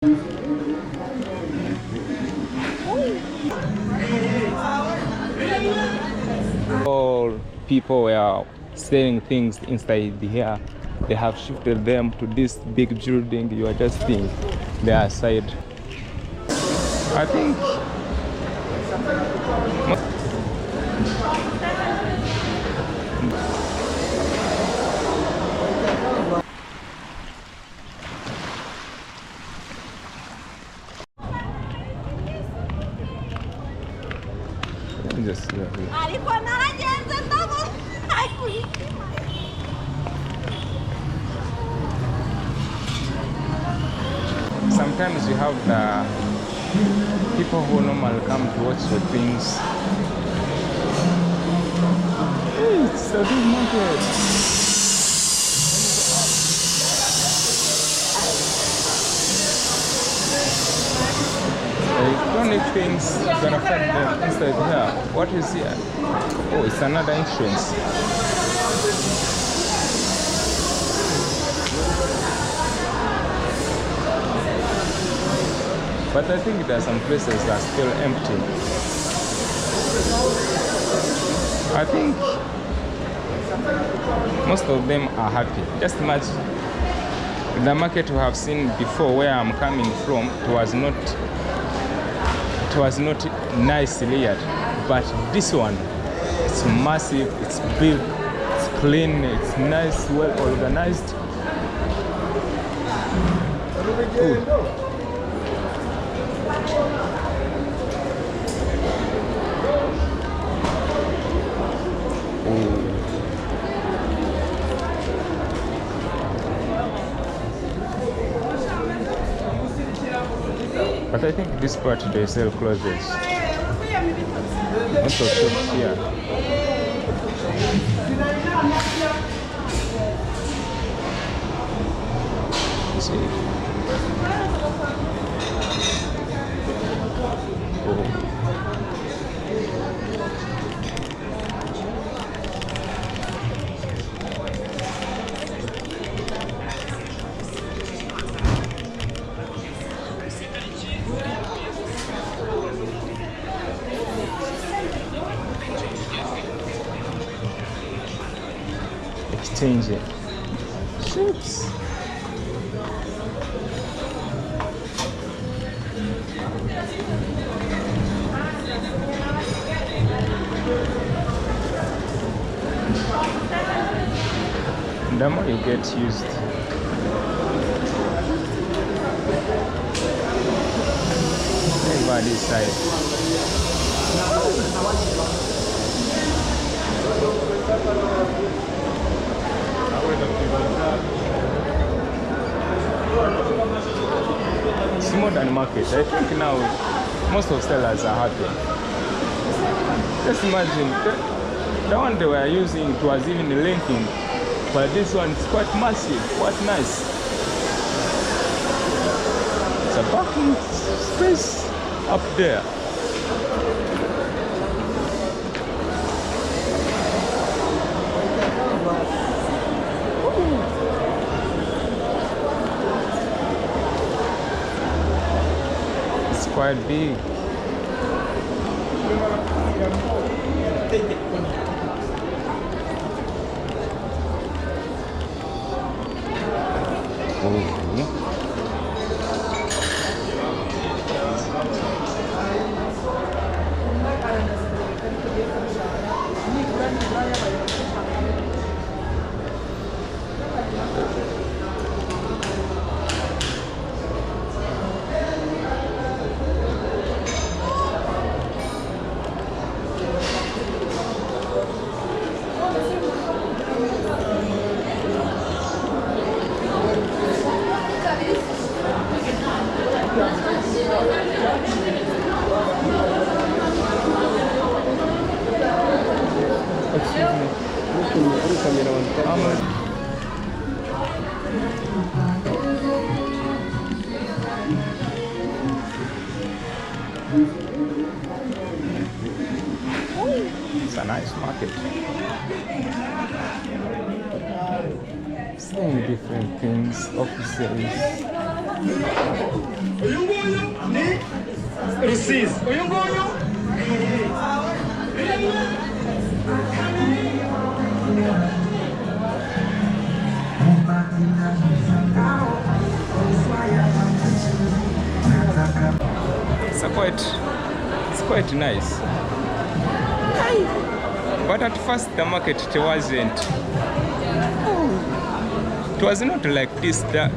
All people were selling things inside here. They have shifted them to this big building you are just seeing their side. I think just sometimes you have the people who normally come to watch your things. Hey, it's a big market. Electronic things, you're gonna find them inside here. What is here? Oh, it's another entrance. But I think there are some places that are still empty. I think most of them are happy. Just imagine the market we have seen before where I'm coming from, it was not nice layered, but this one, it's massive, it's big, it's clean, it's nice, well organized. Ooh. But I think this part they sell clothes. Lots of shops here. You see? Oh. Changing ships. The more you get used, over this side. It's modern market. I think now most of sellers are happy. Just imagine the one they were using, it was even linking, but this one is quite massive, quite nice. It's a parking space up there. Quite big. It's a nice market. Saying different things, offices. It's quite nice. But at first the market it wasn't. It was not like this. The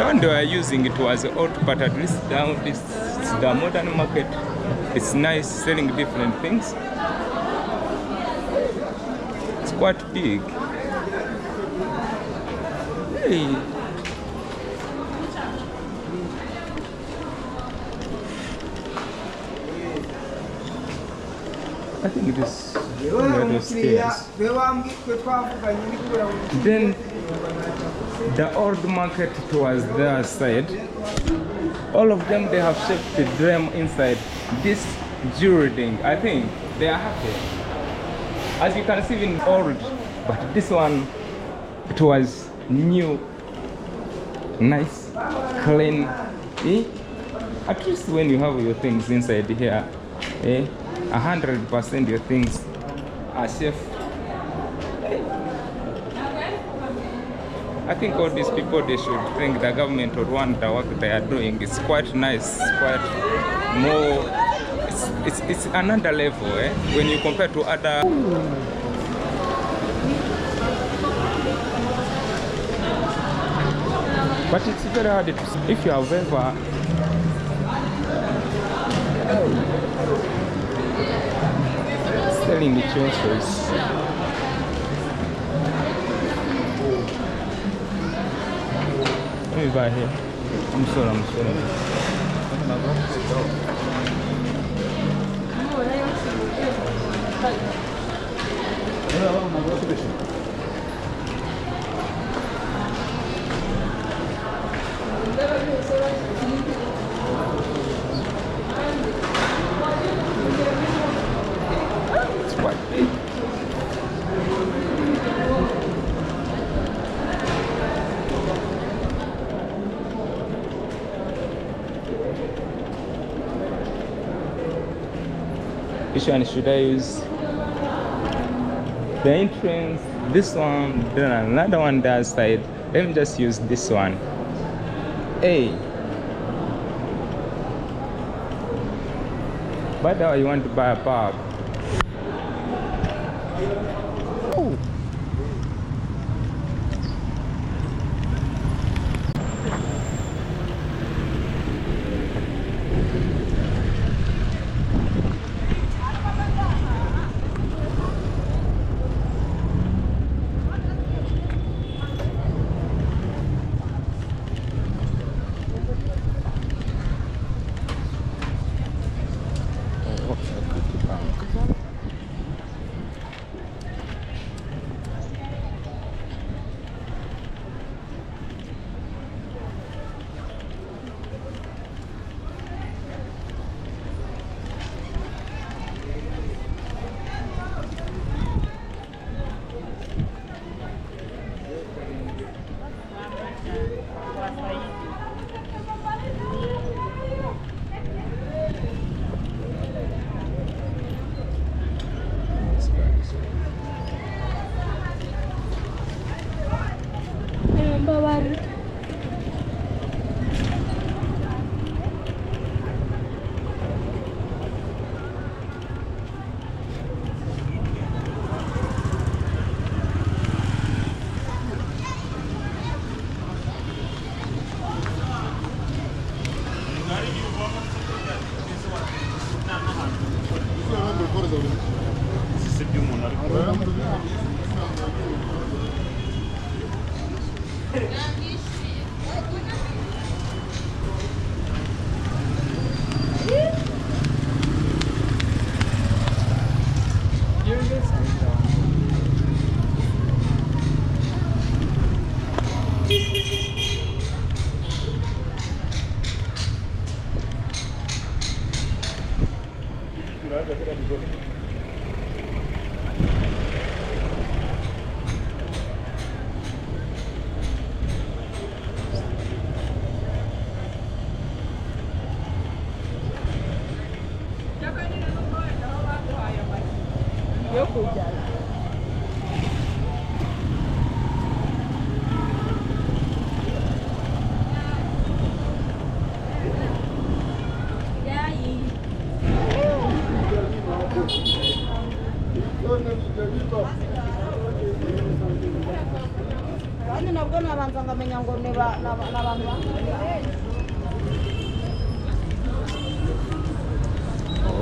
one they were using it was old, but at least now this is the modern market. It's nice, selling different things. It's quite big. Hey. I think it is one of those stairs. Then the old market was their side. All of them, they have shaped them inside this building. I think they are happy. As you can see, even old, but this one, it was new, nice, clean. Eh? At least when you have your things inside here, 100% your things are safe. I think all these people, they should thank the government of Rwanda. What they are doing is quite nice, quite more. It's another level when you compare to other. But it's very hard to, if you have ever selling the transfers. Let me buy here. I'm sorry. It's quite big. Which one should I use? The entrance, this one, then another one that side. Let me just use this one. Hey. But now you want to buy a bag. Oh.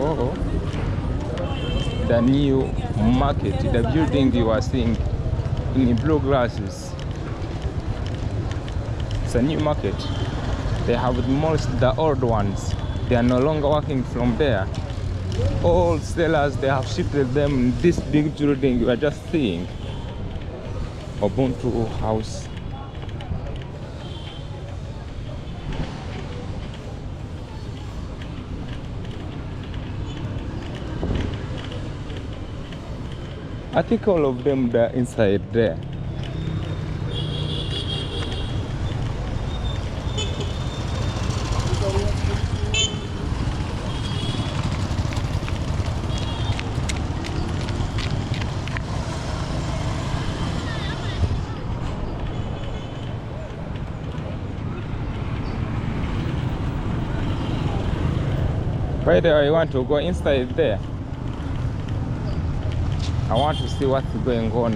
Oh, the new market, the building you are seeing in blue glasses. It's a new market. They have demolished the old ones. They are no longer working from there. All sellers, they have shifted them in this big building you are just seeing. Ubuntu House. I think all of them are inside there. By the way, I want to go inside there. I want to see what's going on